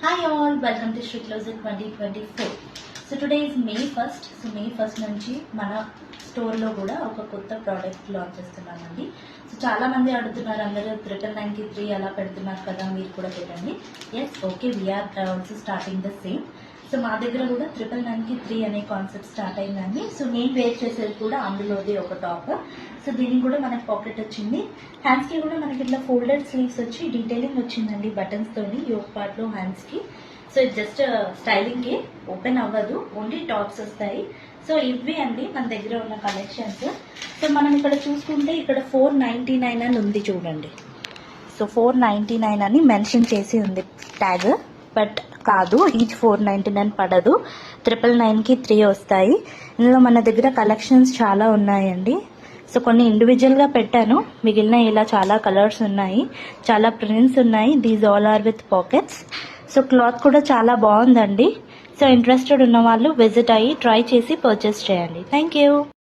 Hi all, welcome to Shri Closet 2024. So today is May 1st. So May 1st నుంచి మన స్టోర్లో కూడా ఒక కొత్త ప్రోడక్ట్ లాంచ్ చేస్తున్నామండి. సో చాలా మంది అడుగుతున్నారు, అందరూ 999కి 3 అలా పెడుతున్నారు కదా, మీరు కూడా పెట్టండి. Yes, okay, we're also starting the same. So మా దగ్గర కూడా 999కి 3 అనే కాన్సెప్ట్ స్టార్ట్ అయిందండి. సో నేను వేర్ చేసేది కూడా అందులోది ఒక టాప్. సో దీనికి కూడా మనకి పాకెట్ వచ్చింది. హ్యాండ్స్కి కూడా మనకి ఇట్లా ఫోల్డెడ్ స్లీవ్స్ వచ్చి డీటెయిలింగ్ వచ్చిందండి బటన్స్ తోని యోక్ పార్ట్ లో హ్యాండ్స్ కి. సో ఇది జస్ట్ స్టైలింగ్ కి, ఓపెన్ అవ్వదు, ఓన్లీ టాప్స్ వస్తాయి. సో ఇవి అండి మన దగ్గర ఉన్న కలెక్షన్స్. సో మనం ఇక్కడ చూసుకుంటే ఇక్కడ 499 అని ఉంది చూడండి. సో 499 అని మెన్షన్ చేసి ఉంది ట్యాగ్, బట్ కాదు, ఈచ్ 499 పడదు. 999కి 3 వస్తాయి. ఇందులో మన దగ్గర కలెక్షన్స్ చాలా ఉన్నాయండి. సో కొన్ని ఇండివిజువల్గా పెట్టాను, మిగిలిన ఇలా చాలా కలర్స్ ఉన్నాయి, చాలా ప్రింట్స్ ఉన్నాయి. These all are with pockets. So cloth కూడా చాలా బాగుందండి. సో ఇంట్రెస్టెడ్ ఉన్న వాళ్ళు విజిట్ అయ్యి ట్రై చేసి పర్చేస్ చేయండి. Thank you.